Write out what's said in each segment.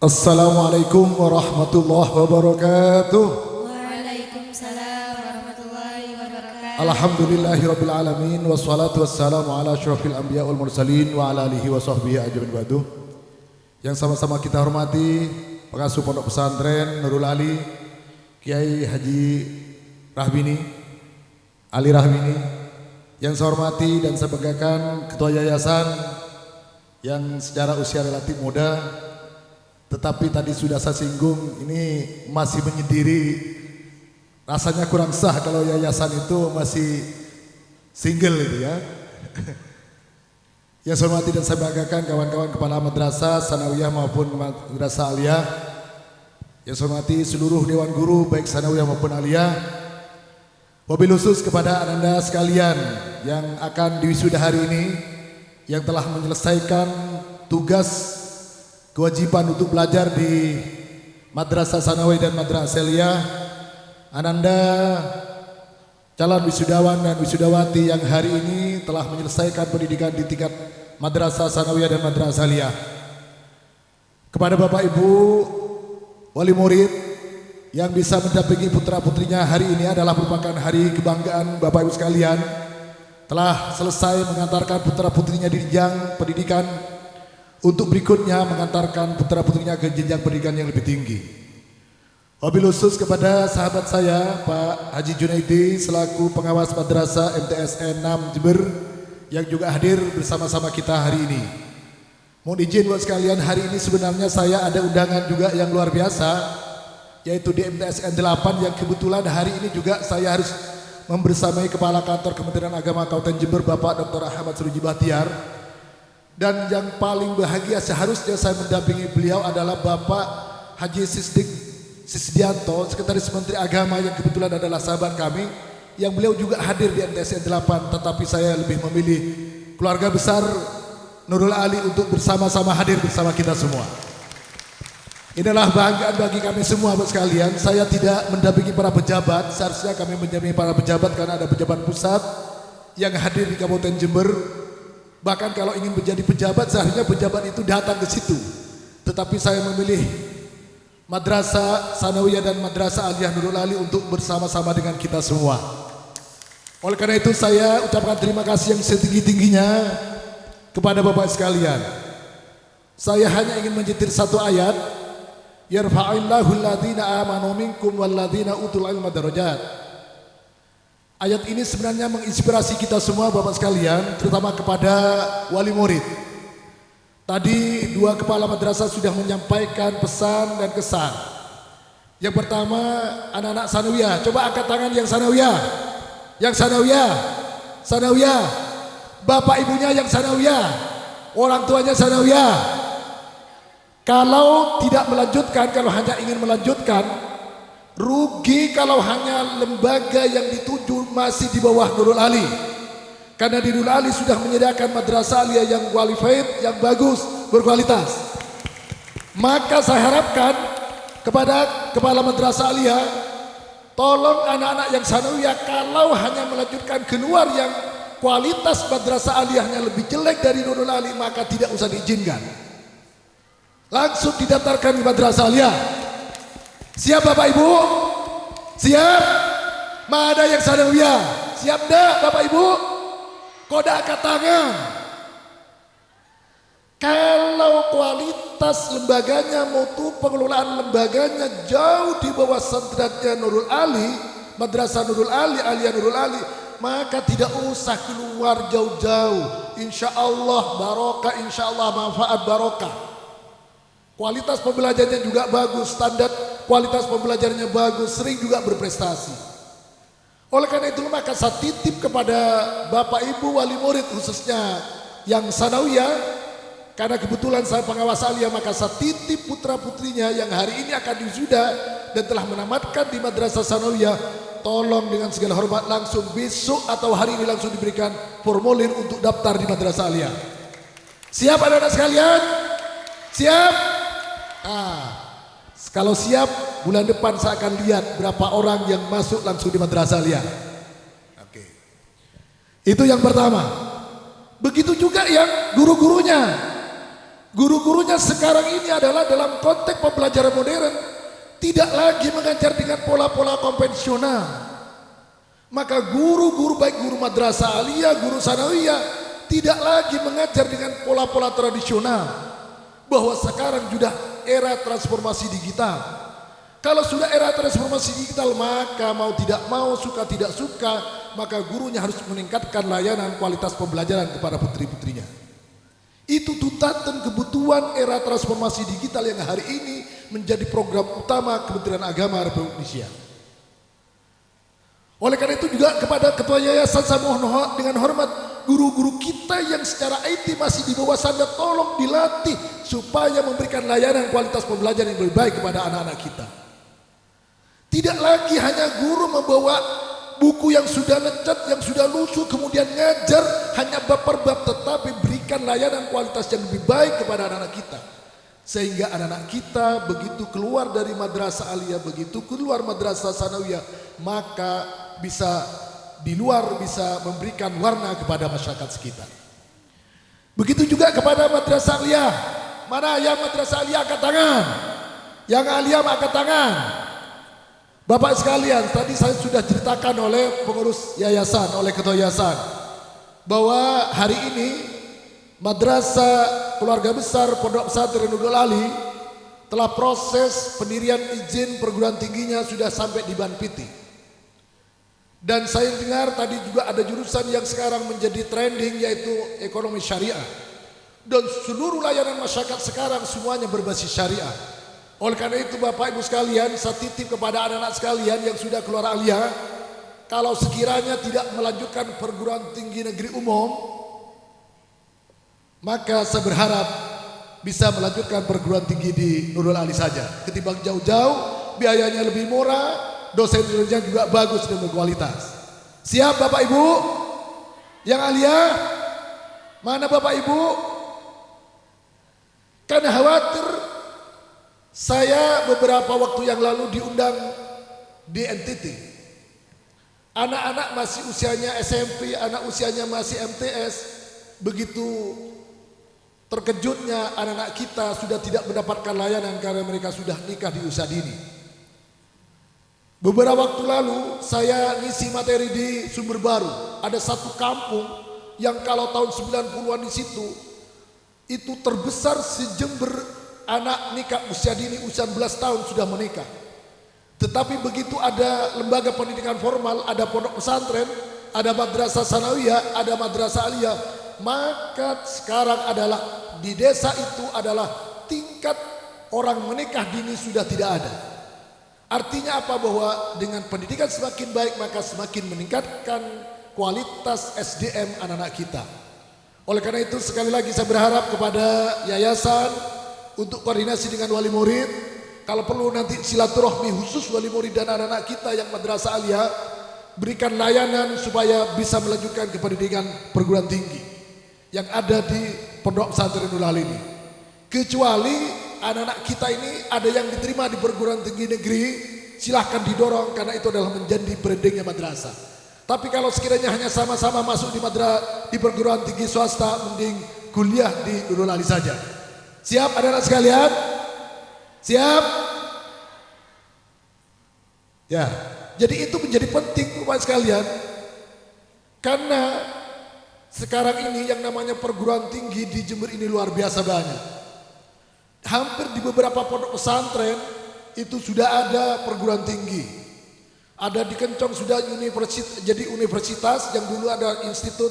Assalamualaikum warahmatullahi wabarakatuh. Waalaikumsalam warahmatullahi wabarakatuh. Alhamdulillahirabbil alamin wassalatu wassalamu ala asyrafil anbiya wal mursalin wa ala alihi wa sahbihi ajmain ba'du. Yang sama-sama kita hormati pengasuh Pondok Pesantren Nurul Ali Kiai Haji Rahmini Ali Rahmini, yang saya hormati dan saya banggakan ketua yayasan yang secara usia relatif muda, tetapi tadi sudah saya singgung ini masih menyendiri. Rasanya kurang sah kalau yayasan itu masih single itu ya. Yang saya hormati dan saya banggakan kawan-kawan kepala madrasah sanawiyah maupun madrasah aliyah. Yang saya hormati seluruh dewan guru baik sanawiyah maupun aliyah. Wabil khusus kepada Anda sekalian yang akan diwisuda hari ini, yang telah menyelesaikan tugas kewajiban untuk belajar di Madrasah Sanawiyah dan Madrasah Aliyah. Ananda calon wisudawan dan wisudawati yang hari ini telah menyelesaikan pendidikan di tingkat Madrasah Sanawiyah dan Madrasah Aliyah. Kepada Bapak Ibu wali murid yang bisa mendampingi putra-putrinya hari ini adalah merupakan hari kebanggaan Bapak Ibu sekalian, telah selesai mengantarkan putra-putrinya di jenjang pendidikan untuk berikutnya mengantarkan putra-putrinya ke jenjang pendidikan yang lebih tinggi. Wabil khusus kepada sahabat saya Pak Haji Junaidi selaku pengawas Madrasah MTSN 6 Jember yang juga hadir bersama-sama kita hari ini. Mohon izin buat sekalian, hari ini sebenarnya saya ada undangan juga yang luar biasa, yaitu di MTSN 8 yang kebetulan hari ini juga saya harus membersamai Kepala Kantor Kementerian Agama Kabupaten Jember Bapak Dr. Ahmad Suruji Bahtiar. Dan yang paling bahagia seharusnya saya mendampingi beliau adalah Bapak Haji Sisdianto, Sekretaris Menteri Agama yang kebetulan adalah sahabat kami, yang beliau juga hadir di MTSN 8, tetapi saya lebih memilih keluarga besar Nurul Ali untuk bersama-sama hadir bersama kita semua. Inilah banggaan bagi kami semua Bapak sekalian. Saya tidak mendampingi para pejabat, seharusnya kami mendampingi para pejabat karena ada pejabat pusat yang hadir di Kabupaten Jember. Bahkan kalau ingin menjadi pejabat, seharusnya pejabat itu datang ke situ. Tetapi saya memilih Madrasah Sanawiyah dan Madrasah Aliyah Nurul Ali untuk bersama-sama dengan kita semua. Oleh karena itu saya ucapkan terima kasih yang setinggi-tingginya kepada Bapak sekalian. Saya hanya ingin menyetir satu ayat, yarfa'illahu alladhina amanu minkum walladhina utul ilma darajat. Ayat ini sebenarnya menginspirasi kita semua Bapak sekalian, terutama kepada wali murid. Tadi dua kepala madrasah sudah menyampaikan pesan dan kesan. Yang pertama anak-anak sanawiyah, coba angkat tangan yang sanawiyah. Yang sanawiyah, sanawiyah. Bapak ibunya yang sanawiyah, orang tuanya sanawiyah. Kalau tidak melanjutkan, kalau hanya ingin melanjutkan, rugi kalau hanya lembaga yang dituju masih di bawah Nurul Ali. Karena di Nurul Ali sudah menyediakan madrasah aliyah yang qualified, yang bagus, berkualitas. Maka saya harapkan kepada kepala madrasah aliyah, tolong anak-anak yang sanawiyah kalau hanya melanjutkan keluar yang kualitas madrasah aliyahnya lebih jelek dari Nurul Ali, maka tidak usah diizinkan. Langsung didaftarkan di madrasah aliyah. Siap Bapak Ibu? Siap? Mana yang sanawiyah? Siap dah Bapak Ibu? Koda angkat tangan. Kalau kualitas lembaganya, mutu pengelolaan lembaganya jauh di bawah standarnya Nurul Ali, Madrasah Nurul Ali, Aliyah Nurul Ali, maka tidak usah keluar jauh-jauh. Insya Allah barokah, insya Allah manfaat barokah. Kualitas pembelajarannya juga bagus, standar kualitas pembelajarannya bagus, sering juga berprestasi. Oleh karena itu maka saya titip kepada Bapak Ibu wali murid khususnya yang sanawiyah, karena kebetulan saya pengawas aliyah, maka saya titip putra-putrinya yang hari ini akan wisuda dan telah menamatkan di madrasah sanawiyah, tolong dengan segala hormat langsung besok atau hari ini langsung diberikan formulir untuk daftar di madrasah aliyah. Siap anak-anak sekalian? Siap? Kalau siap, bulan depan saya akan lihat berapa orang yang masuk langsung di madrasah aliyah. Oke. Itu yang pertama. Begitu juga yang guru-gurunya. Guru-gurunya sekarang ini adalah dalam konteks pembelajaran modern, tidak lagi mengajar dengan pola-pola konvensional. Maka guru-guru baik guru madrasah aliyah, guru sanawiyah tidak lagi mengajar dengan pola-pola tradisional. Bahwa sekarang sudah era transformasi digital. Kalau sudah era transformasi digital, maka mau tidak mau, suka tidak suka, maka gurunya harus meningkatkan layanan kualitas pembelajaran kepada putri-putrinya. Itu tuntutan kebutuhan era transformasi digital yang hari ini menjadi program utama Kementerian Agama Republik Indonesia. Oleh karena itu juga kepada Ketua Yayasan saya mohon dengan hormat, guru-guru kita yang secara IT masih di bawah standar, tolong dilatih supaya memberikan layanan kualitas pembelajaran yang lebih baik kepada anak-anak kita. Tidak lagi hanya guru membawa buku yang sudah lecet, yang sudah lusuh, kemudian ngajar hanya bab per bab, tetapi berikan layanan kualitas yang lebih baik kepada anak-anak kita. Sehingga anak-anak kita begitu keluar dari madrasah aliyah, begitu keluar madrasah sanawiyah, maka bisa di luar bisa memberikan warna kepada masyarakat sekitar. Begitu juga kepada madrasah aliyah. Mana yang madrasah aliyah angkat tangan? Yang aliyah angkat tangan. Bapak sekalian, tadi saya sudah ceritakan oleh pengurus yayasan, oleh ketua yayasan, bahwa hari ini Madrasah Keluarga Besar Pondok Pesantren Nurul Ali telah proses pendirian izin perguruan tingginya sudah sampai di Banpiti. Dan saya dengar tadi juga ada jurusan yang sekarang menjadi trending, yaitu ekonomi syariah. Dan seluruh layanan masyarakat sekarang semuanya berbasis syariah. Oleh karena itu Bapak Ibu sekalian, saya titip kepada anak-anak sekalian yang sudah keluar aliyah, kalau sekiranya tidak melanjutkan perguruan tinggi negeri umum, maka saya berharap bisa melanjutkan perguruan tinggi di Nurul Ali saja. Ketimbang jauh-jauh, biayanya lebih murah, dosen-dosennya juga bagus dan berkualitas. Siap Bapak Ibu? Yang aliyah? Mana Bapak Ibu? Karena khawatir, saya beberapa waktu yang lalu diundang di NTT. Anak-anak masih usianya SMP, anak usianya masih MTS. Begitu terkejutnya anak-anak kita sudah tidak mendapatkan layanan karena mereka sudah nikah di usia dini. Beberapa waktu lalu saya ngisi materi di Sumber Baru. Ada satu kampung yang kalau tahun 90-an di situ itu terbesar se-Jember, anak nikah usia dini, usia 11 tahun sudah menikah. Tetapi begitu ada lembaga pendidikan formal, ada pondok pesantren, ada madrasah sanawiyah, ada madrasah aliyah, maka sekarang adalah di desa itu adalah tingkat orang menikah dini sudah tidak ada. Artinya apa? Bahwa dengan pendidikan semakin baik maka semakin meningkatkan kualitas SDM anak-anak kita. Oleh karena itu sekali lagi saya berharap kepada yayasan untuk koordinasi dengan wali murid, kalau perlu nanti silaturahmi khusus wali murid dan anak-anak kita yang madrasah aliyah, berikan layanan supaya bisa melanjutkan ke pendidikan perguruan tinggi yang ada di Pondok Pesantren Nurul Ali ini. Kecuali anak-anak kita ini ada yang diterima di perguruan tinggi negeri, silahkan didorong karena itu adalah menjadi brandingnya madrasah. Tapi kalau sekiranya hanya sama-sama masuk di perguruan tinggi swasta, mending kuliah di Nurul Ali saja. Siap anak-anak sekalian? Siap? Ya, jadi itu menjadi penting Bapak sekalian. Karena sekarang ini yang namanya perguruan tinggi di Jember ini luar biasa banyak. Hampir di beberapa pondok pesantren itu sudah ada perguruan tinggi. Ada di Kencong sudah jadi universitas, yang dulu ada Institut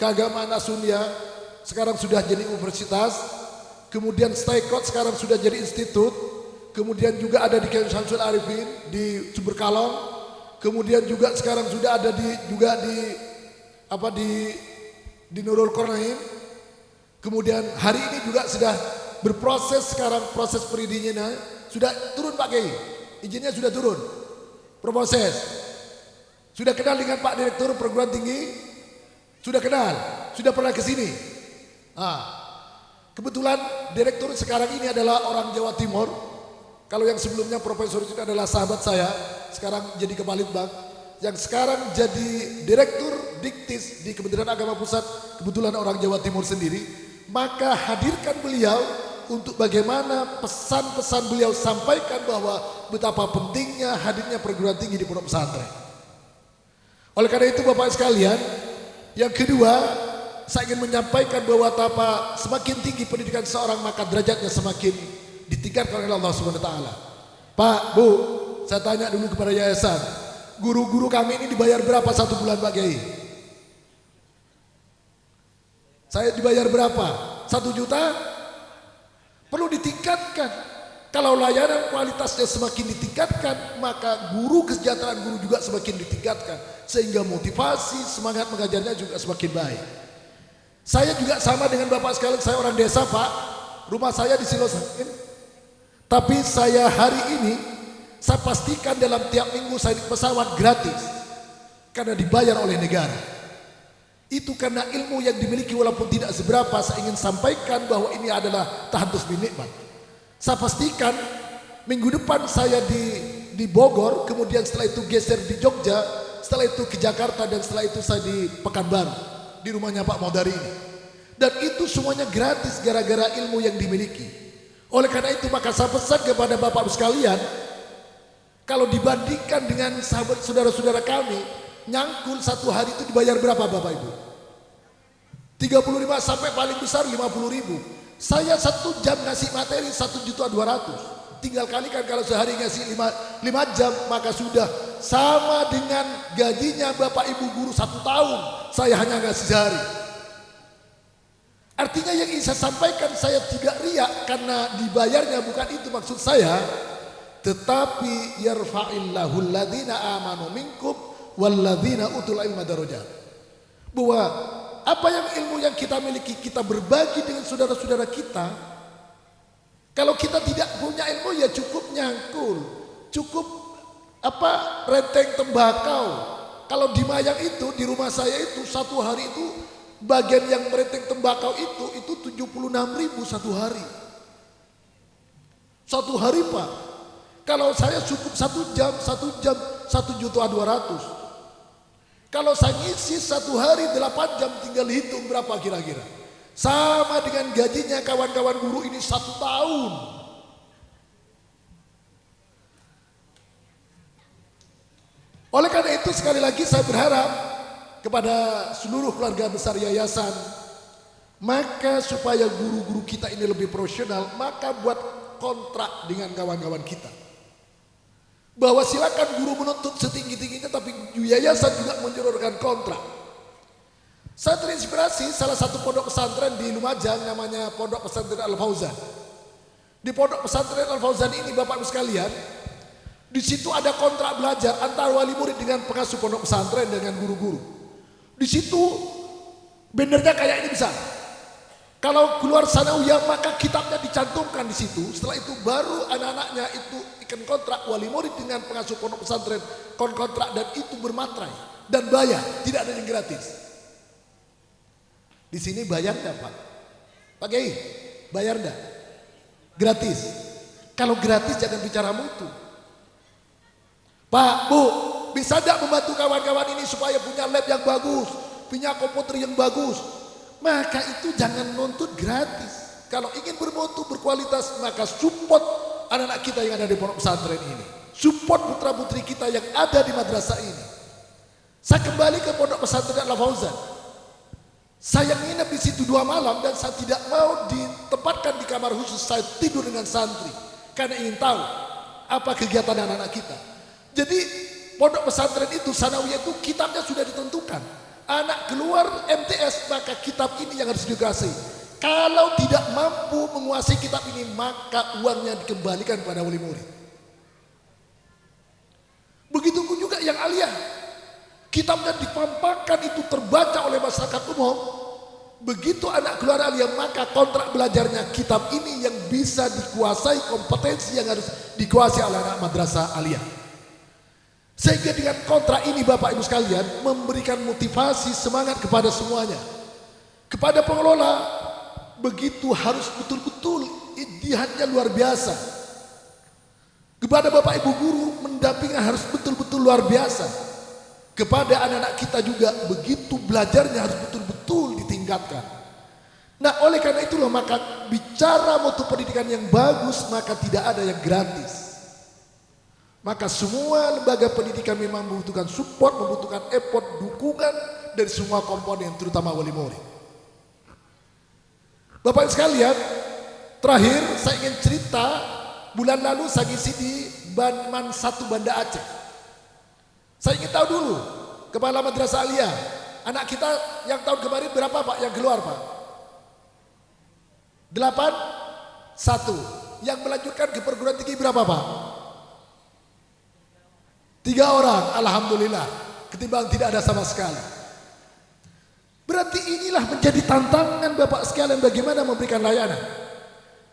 Keagamaan Asunia, sekarang sudah jadi universitas. Kemudian Stekot sekarang sudah jadi institut. Kemudian juga ada di Kiai Syamsul Arifin di Sumberkalong. Kemudian juga sekarang sudah ada di Nurul Qornain. Kemudian hari ini juga sudah berproses sekarang, proses perizinannya sudah turun Pak Kiai. Izinnya sudah turun. Proses. Sudah kenal dengan Pak Direktur Perguruan Tinggi? Sudah kenal? Sudah pernah ke sini? Kebetulan direktur sekarang ini adalah orang Jawa Timur. Kalau yang sebelumnya Profesor itu adalah sahabat saya, sekarang jadi Kepala Litbang. Yang sekarang jadi Direktur Diktis di Kementerian Agama Pusat, kebetulan orang Jawa Timur sendiri. maka hadirkan beliau untuk bagaimana pesan-pesan beliau sampaikan bahwa betapa pentingnya hadirnya perguruan tinggi di pondok pesantren. Oleh karena itu Bapak sekalian, yang kedua saya ingin menyampaikan bahwa semakin tinggi pendidikan seorang maka derajatnya semakin ditingkatkan oleh Allah Subhanahu wa taala. Pak, Bu, saya tanya dulu kepada yayasan, guru-guru kami ini dibayar berapa satu bulan Pak Kiai? Saya dibayar berapa? 1 juta? Perlu ditingkatkan. Kalau layanan kualitasnya semakin ditingkatkan, maka kesejahteraan guru juga semakin ditingkatkan, sehingga motivasi, semangat mengajarnya juga semakin baik. Saya juga sama dengan Bapak sekalian, saya orang desa Pak, rumah saya di Silosakin, tapi saya hari ini saya pastikan dalam tiap minggu saya naik pesawat gratis karena dibayar oleh negara. Itu karena ilmu yang dimiliki walaupun tidak seberapa. Saya ingin sampaikan bahwa ini adalah tahadus bin nikmat. Saya pastikan minggu depan saya di Bogor, kemudian setelah itu geser di Jogja, setelah itu ke Jakarta, dan setelah itu saya di Pekanbaru di rumahnya Pak Maudari ini. Dan itu semuanya gratis gara-gara ilmu yang dimiliki. Oleh karena itu maka saya pesan kepada Bapak sekalian, kalau dibandingkan dengan sahabat saudara-saudara kami, nyangkul 1 hari itu dibayar berapa Bapak Ibu? 35 sampai paling besar 50.000. Saya 1 jam ngasih materi 1.200.000. Tinggal kalikan kalau sehari ngasih 5 jam, maka sudah sama dengan gajinya Bapak Ibu guru 1 tahun. Saya hanya ngasih sehari. Artinya yang ingin saya sampaikan, saya tidak riak karena dibayarnya, bukan itu maksud saya. Tetapi yarfa'illahu alladhina amanu minkum walladzina utul ilma darajat. Bahwa apa yang ilmu yang kita miliki kita berbagi dengan saudara-saudara kita. Kalau kita tidak punya ilmu ya cukup nyangkul, cukup renteng tembakau. Kalau di Mayang itu di rumah saya itu 1 hari itu bagian yang merenteng tembakau itu 76.000 1 hari. 1 hari Pak. Kalau saya cukup 1 jam 1.200.000. Kalau saya ngisi 1 hari 8 jam, tinggal hitung berapa kira-kira. Sama dengan gajinya kawan-kawan guru ini 1 tahun. Oleh karena itu sekali lagi saya berharap kepada seluruh keluarga besar yayasan, maka supaya guru-guru kita ini lebih profesional, maka buat kontrak dengan kawan-kawan kita. Bahwa silakan guru menuntut setinggi-tingginya, tapi yayasan juga menjororkan kontrak. Saya terinspirasi salah satu pondok pesantren di Lumajang, namanya Pondok Pesantren Al-Fauzan. Di Pondok Pesantren Al-Fauzan ini Bapak Ibu sekalian, di situ ada kontrak belajar antara wali murid dengan pengasuh pondok pesantren dengan guru-guru. Di situ bannernya kayak ini bisa. Kalau keluar sanawiyah maka kitabnya dicantumkan di situ. Setelah itu baru anak-anaknya itu ikan kontrak wali murid dengan pengasuh pondok pesantren kontrak, dan itu bermatrai dan bayar, tidak ada yang gratis. Di sini bayar enggak Pak? Pak Kiai, bayar enggak? Gratis. Kalau gratis jangan bicara mutu. Pak, Bu, bisa enggak membantu kawan-kawan ini supaya punya lab yang bagus, punya komputer yang bagus? Maka itu jangan nuntut gratis. Kalau ingin bermutu, berkualitas, maka support anak-anak kita yang ada di pondok pesantren ini. Support putra-putri kita yang ada di madrasah ini. Saya kembali ke pondok pesantren Al-Fauzan. Saya nginep di situ 2 malam dan saya tidak mau ditempatkan di kamar khusus. Saya tidur dengan santri karena ingin tahu apa kegiatan anak-anak kita. Jadi pondok pesantren itu, sanawiyah itu kitabnya sudah ditentukan. Anak keluar MTS maka kitab ini yang harus dikasih. Kalau tidak mampu menguasai kitab ini maka uangnya dikembalikan pada wali murid. Begitu juga yang aliyah, kitabnya dipampangkan, itu terbaca oleh masyarakat umum. Begitu anak keluar aliyah maka kontrak belajarnya kitab ini yang bisa dikuasai, kompetensi yang harus dikuasai oleh anak madrasah aliyah. Sehingga dengan kontrak ini Bapak Ibu sekalian memberikan motivasi, semangat kepada semuanya. Kepada pengelola begitu harus betul-betul ijtihadnya luar biasa. Kepada Bapak Ibu guru mendampingi harus betul-betul luar biasa. Kepada anak-anak kita juga begitu belajarnya harus betul-betul ditingkatkan. Nah oleh karena itulah maka bicara mutu pendidikan yang bagus maka tidak ada yang gratis. Maka semua lembaga pendidikan memang membutuhkan support, membutuhkan effort, dukungan dari semua komponen terutama wali murid. Bapak sekalian, terakhir saya ingin cerita bulan lalu saya ngisi di Man 1 Banda Aceh. Saya ingin tahu dulu Kepala Madrasah Aliyah, anak kita yang tahun kemarin berapa Pak yang keluar Pak? 1. Yang melanjutkan ke perguruan tinggi berapa Pak? 3 orang, alhamdulillah. Ketimbang tidak ada sama sekali. Berarti inilah menjadi tantangan Bapak sekalian bagaimana memberikan layanan.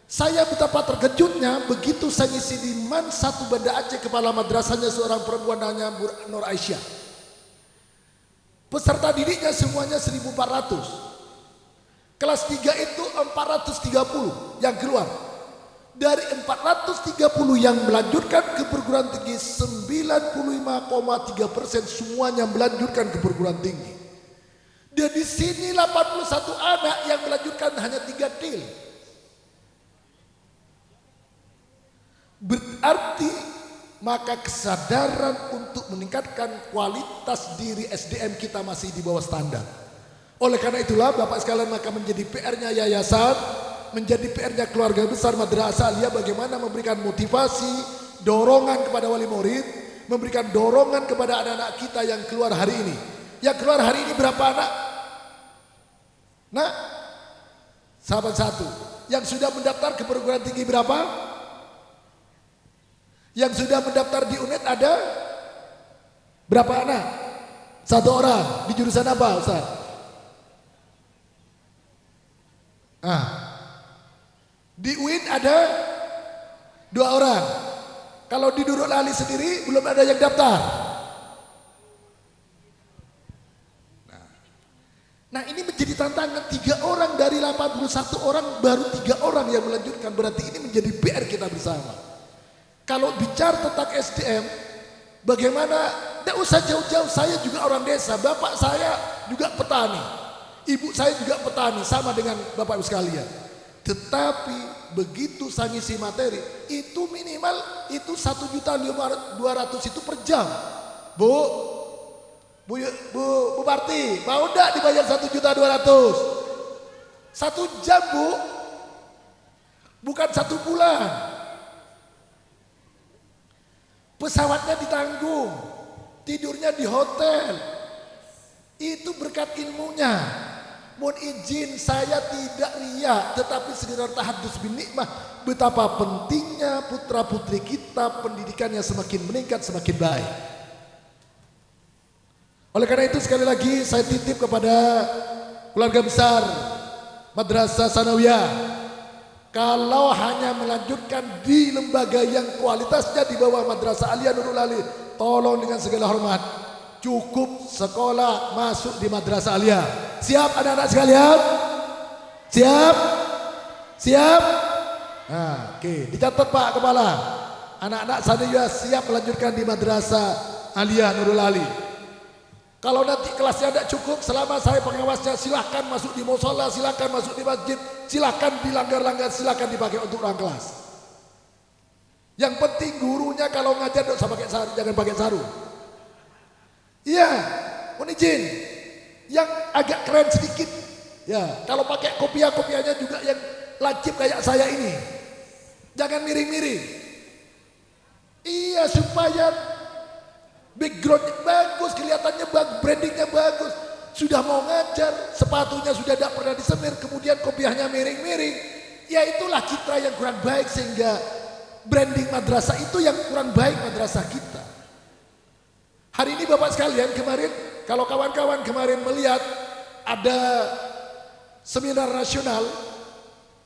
Saya betapa terkejutnya begitu saya ngisi di Man 1 Banda Aceh, kepala madrasahnya seorang perempuan namanya Bu Nur Aisyah. Peserta didiknya semuanya 1.400. Kelas 3 itu 430 yang keluar. Dari 430 yang melanjutkan ke perguruan tinggi 95,3% semuanya melanjutkan ke perguruan tinggi. Dan di sini 81 anak yang melanjutkan hanya 3 til. Berarti maka kesadaran untuk meningkatkan kualitas diri SDM kita masih di bawah standar. Oleh karena itulah Bapak sekalian maka menjadi PR-nya yayasan, menjadi PR-nya keluarga besar Madrasah Aliyah bagaimana memberikan motivasi, dorongan kepada wali murid, memberikan dorongan kepada anak-anak kita yang keluar hari ini. Yang keluar hari ini berapa anak? Nah, sahabat 1. Yang sudah mendaftar ke perguruan tinggi berapa? Yang sudah mendaftar di UNED ada berapa anak? 1 orang. Di jurusan apa Ustaz? Di UIN ada 2 orang. Kalau di Nurul Ali sendiri belum ada yang daftar. Nah ini menjadi tantangan 3 orang dari 81 orang baru 3 orang yang melanjutkan. Berarti ini menjadi PR kita bersama. Kalau bicara tentang SDM, bagaimana? Tidak usah jauh-jauh. Saya juga orang desa. Bapak saya juga petani. Ibu saya juga petani sama dengan Bapak Ibu sekalian. Tetapi begitu saya ngisi materi itu minimal itu 1.200.000 itu per jam. Bu Barti, mau enggak dibayar 1.200.000? 1 jam Bu, bukan 1 bulan. Pesawatnya ditanggung, tidurnya di hotel. Itu berkat ilmunya. Mohon izin saya tidak riya, tetapi sekedar tahadus bin nikmah betapa pentingnya putra putri kita pendidikannya semakin meningkat semakin baik. Oleh karena itu sekali lagi saya titip kepada keluarga besar Madrasah Sanawiyah, kalau hanya melanjutkan di lembaga yang kualitasnya di bawah Madrasah Aliyah Nurul Ali, tolong dengan segala hormat cukup sekolah masuk di Madrasah Aliyah. Siap anak-anak sekalian? Siap? Siap? Nah, oke, dicatat Pak Kepala. Anak-anak Sanawiyah siap melanjutkan di Madrasah Aliyah Nurul Ali. Kalau nanti kelasnya tidak cukup, selama saya pengawasnya silahkan masuk di musola, silahkan masuk di masjid, silahkan dilanggar-langgar, silahkan dipakai untuk ruang kelas. Yang penting gurunya kalau ngajar tidak usah pakai sarung, jangan pakai sarung. Iya, mohon izin. Yang agak keren sedikit, ya kalau pakai kopiah-kopiahnya juga yang lancip kayak saya ini. Jangan miring-miring. Iya, supaya backgroundnya bagus, kelihatannya bagus, brandingnya bagus. Sudah mau ngajar, sepatunya sudah tidak pernah disemir, kemudian kopiahnya miring-miring. Ya itulah citra yang kurang baik sehingga branding madrasah itu yang kurang baik madrasah kita. Hari ini Bapak sekalian kemarin, kalau kawan-kawan kemarin melihat ada seminar nasional,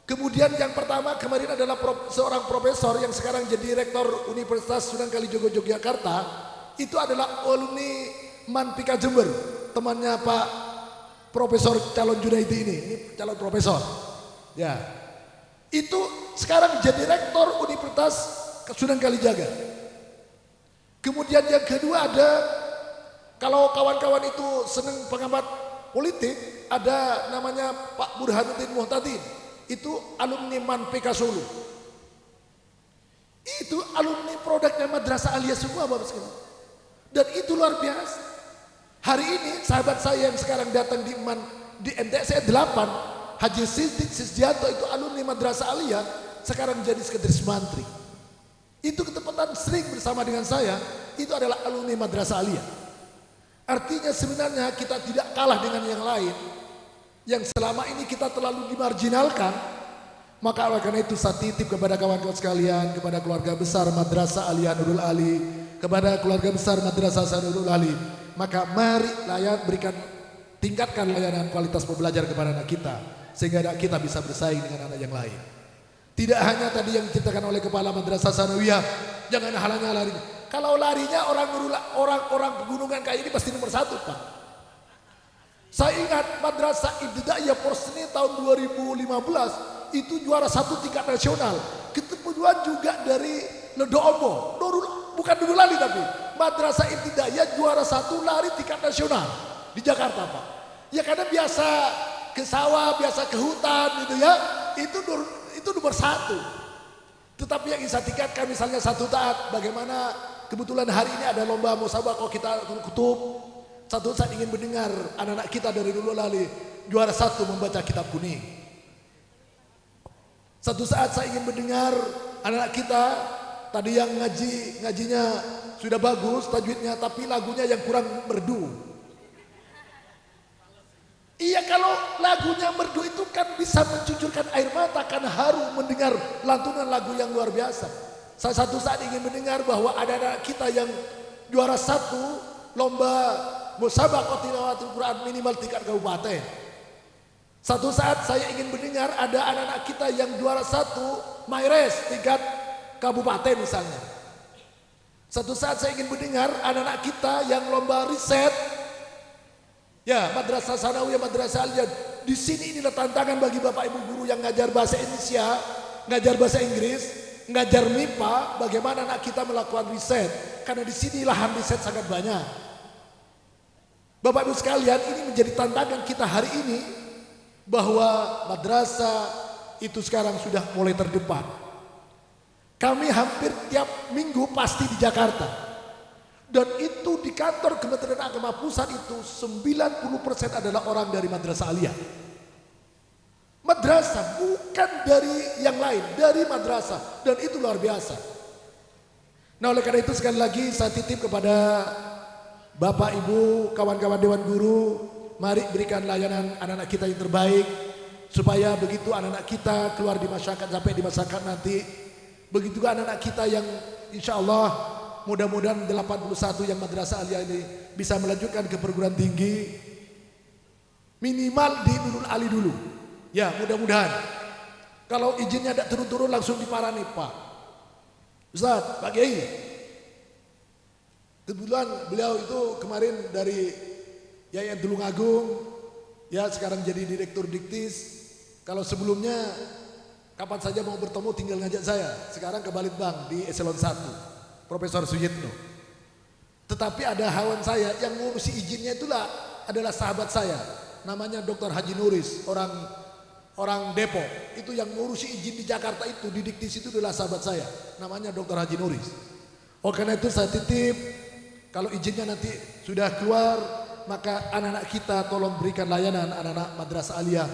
kemudian yang pertama kemarin adalah seorang profesor yang sekarang jadi rektor Universitas Sunan Kalijogo Yogyakarta, itu adalah alumni Manpika Jember, temannya Pak Profesor calon Junaidi ini calon profesor. Ya, itu sekarang jadi rektor Universitas Sunan Kalijaga. Kemudian yang kedua ada, kalau kawan-kawan itu senang pengamat politik, ada namanya Pak Burhanuddin Muhtadin, itu alumni MAN PK Solo. Itu alumni produknya Madrasah Aliyah semua Bapak sekalian. Dan itu luar biasa. Hari ini sahabat saya yang sekarang datang di MAN di NTS 8, Haji Siddiq Sisdianto, itu alumni Madrasah Aliyah, sekarang jadi sekretaris menteri. Itu ketepatan sering bersama dengan saya, itu adalah alumni Madrasah Aliyah. Artinya sebenarnya kita tidak kalah dengan yang lain, yang selama ini kita terlalu dimarginalkan. Maka oleh karena itu saya titip kepada kawan-kawan sekalian, kepada keluarga besar Madrasah Aliyah Nurul Ali, kepada keluarga besar Madrasah Sanurul Ali, maka mari tingkatkan layanan kualitas pembelajar kepada anak kita, sehingga anak kita bisa bersaing dengan anak yang lain. Tidak hanya tadi yang diceritakan oleh Kepala Madrasah Sanawiyah, jangan halanya lari. Kalau larinya orang pegunungan kayak ini pasti nomor 1 Pak. Saya ingat Madrasah Ibtidaiyah Porseni tahun 2015 itu juara 1 tingkat nasional. Kemudian juga dari Ledoombo, bukan Nurul Ali tapi Madrasah Ibtidaiyah juara 1 lari tingkat nasional di Jakarta Pak. Ya karena biasa ke sawah, biasa ke hutan gitu ya, itu nomor 1. Tetapi yang ingin saya tingkatkan misalnya satu saat, bagaimana kebetulan hari ini ada lomba musabaqah kita kutub. Satu saat ingin mendengar anak-anak kita dari Nurul Ali juara 1 membaca kitab kuning. Satu saat saya ingin mendengar anak-anak kita tadi yang ngajinya sudah bagus tajwidnya, tapi lagunya yang kurang merdu. Iya, kalau lagunya merdu itu kan bisa mencucurkan air mata karena haru mendengar lantunan lagu yang luar biasa. Saya satu saat ingin mendengar bahwa ada anak kita yang juara 1 lomba musabaqah tilawatul Quran minimal tingkat kabupaten. Satu saat saya ingin mendengar ada anak-anak kita yang juara 1 Maires tingkat kabupaten misalnya. Satu saat saya ingin mendengar anak-anak kita yang lomba riset, ya Madrasah Sanawiyah, Madrasah Aliyah. Di sini inilah tantangan bagi Bapak Ibu guru yang ngajar bahasa Indonesia, ngajar bahasa Inggris, ngajar MIPA, bagaimana anak kita melakukan riset. Karena di sini lahan riset sangat banyak. Bapak Ibu sekalian, ini menjadi tantangan kita hari ini, bahwa madrasah itu sekarang sudah mulai terdepan. Kami hampir tiap minggu pasti di Jakarta. Dan itu di kantor Kementerian Agama Pusat itu 90% adalah orang dari Madrasah Aliyah. Madrasah, bukan dari yang lain, dari madrasah. Dan itu luar biasa. Nah oleh karena itu sekali lagi saya titip kepada Bapak Ibu, kawan-kawan Dewan Guru, mari berikan layanan anak-anak kita yang terbaik, supaya begitu anak-anak kita keluar di masyarakat, sampai di masyarakat nanti, begitu juga anak-anak kita yang insya Allah mudah-mudahan 81 yang Madrasah Aliyah ini bisa melanjutkan ke perguruan tinggi, minimal di Nurul Ali dulu. Ya mudah-mudahan. Kalau izinnya tidak turun-turun langsung diparani Pak Ustaz, Pak Kiai. Kebetulan beliau itu kemarin dari Yayasan Tulungagung, ya sekarang jadi direktur Diktis. Kalau sebelumnya kapan saja mau bertemu tinggal ngajak saya. Sekarang ke Balitbang di Eselon 1, Profesor Suyitno. Tetapi ada hawan saya yang ngurusi izinnya itulah adalah sahabat saya, namanya Dr. Haji Nuris, orang Depok. Itu yang ngurusi izin di Jakarta itu, di Diktis itu adalah sahabat saya, namanya Dr. Haji Nuris. Karena itu saya titip, kalau izinnya nanti sudah keluar, maka anak-anak kita tolong berikan layanan anak-anak Madrasah Aliyah.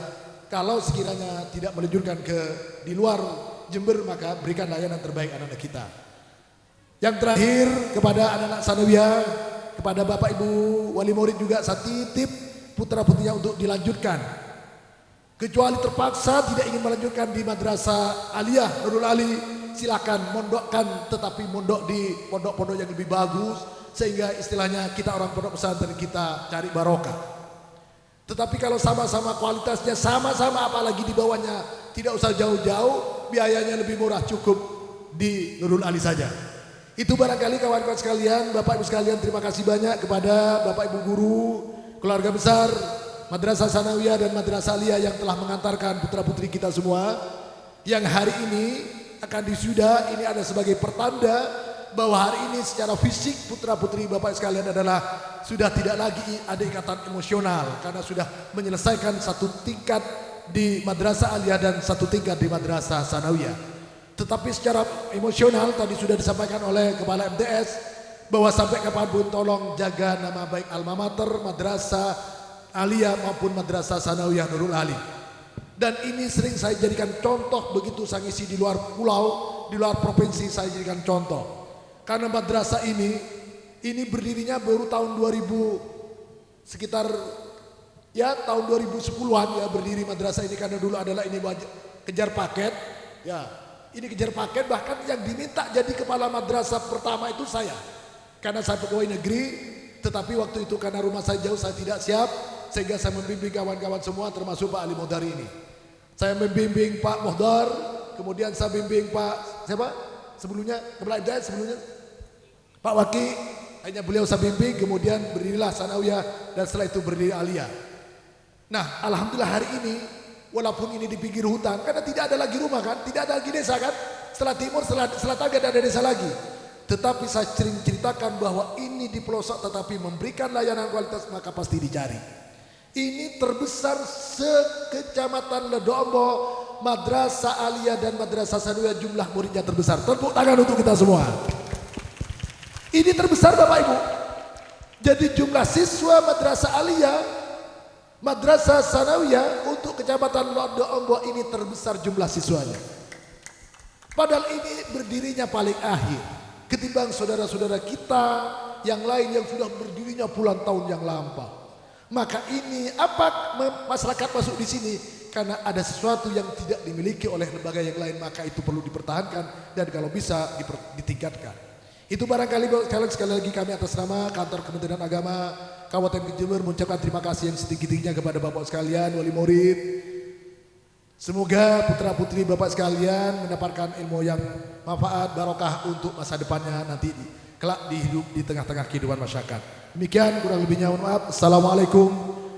Kalau sekiranya tidak melanjutkan di luar Jember, maka berikan layanan terbaik anak-anak kita. Yang terakhir kepada anak-anak Sanawiyah, kepada Bapak Ibu wali murid juga saya titip putra-putrinya untuk dilanjutkan. Kecuali terpaksa tidak ingin melanjutkan di Madrasah Aliyah Nurul Ali, silakan mondokkan, tetapi mondok di pondok-pondok yang lebih bagus, sehingga istilahnya kita orang pondok pesantren kita cari barokah. Tetapi kalau sama-sama kualitasnya sama-sama, apalagi di bawahnya tidak usah jauh-jauh, biayanya lebih murah, cukup di Nurul Ali saja. Itu barangkali kawan-kawan sekalian, Bapak Ibu sekalian, terima kasih banyak kepada Bapak Ibu guru, keluarga besar Madrasah Sanawiyah dan Madrasah Aliyah yang telah mengantarkan putra-putri kita semua yang hari ini akan disuda. Ini ada sebagai pertanda bahwa hari ini secara fisik putra putri Bapak sekalian adalah sudah tidak lagi ada ikatan emosional karena sudah menyelesaikan satu tingkat di Madrasah Aliyah dan satu tingkat di Madrasah Sanawiyah. Tetapi secara emosional tadi sudah disampaikan oleh Kepala MTS bahwa sampai kapanpun tolong jaga nama baik alma mater Madrasah Aliyah maupun Madrasah Sanawiyah Nurul Alim. Dan ini sering saya jadikan contoh begitu saya ngisi di luar pulau, di luar provinsi saya jadikan contoh. Karena madrasah ini berdirinya baru tahun 2000 sekitar ya tahun 2010-an ya berdiri madrasah ini karena dulu adalah ini kejar paket ya. Ini kejar paket bahkan yang diminta jadi kepala madrasah pertama itu saya. Karena saya pegawai negeri tetapi waktu itu karena rumah saya jauh saya tidak siap sehingga saya membimbing kawan-kawan semua termasuk Pak Ali Mohdar ini. Saya membimbing Pak Mohdar, kemudian saya bimbing Pak siapa? Sebelumnya Kepala MTS sebelumnya Pak Waki, hanya beliau saya bimbing, kemudian berdirilah Sanawiyah dan setelah itu berdiri Aliyah. Nah, alhamdulillah hari ini walaupun ini di pinggir hutan karena tidak ada lagi rumah kan, tidak ada lagi desa kan, setelah timur, selatan tidak ada desa lagi. Tetapi saya sering ceritakan bahwa ini di pelosok tetapi memberikan layanan kualitas maka pasti dicari. Ini terbesar se-Kecamatan Ledombo, Madrasah Aliyah dan Madrasah Sanawiyah jumlah muridnya terbesar. Tepuk tangan untuk kita semua. Ini terbesar Bapak Ibu. Jadi jumlah siswa Madrasah Aliyah, Madrasah Sanawiyah untuk Kecamatan Ledombo ini terbesar jumlah siswanya. Padahal ini berdirinya paling akhir ketimbang saudara-saudara kita yang lain yang sudah berdirinya puluhan tahun yang lampau. Maka ini apa masyarakat masuk di sini karena ada sesuatu yang tidak dimiliki oleh lembaga yang lain maka itu perlu dipertahankan dan kalau bisa ditingkatkan. Itu barangkali sekali lagi kami atas nama Kantor Kementerian Agama Kabupaten Jember mengucapkan terima kasih yang setinggi-tingginya kepada Bapak sekalian, wali murid. Semoga putra-putri Bapak sekalian mendapatkan ilmu yang manfaat, barokah untuk masa depannya nanti kelak hidup di tengah-tengah kehidupan masyarakat. Demikian kurang lebihnya mohon maaf. Assalamualaikum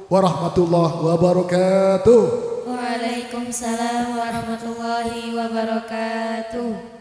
warahmatullahi wabarakatuh. Waalaikumsalam warahmatullahi wabarakatuh.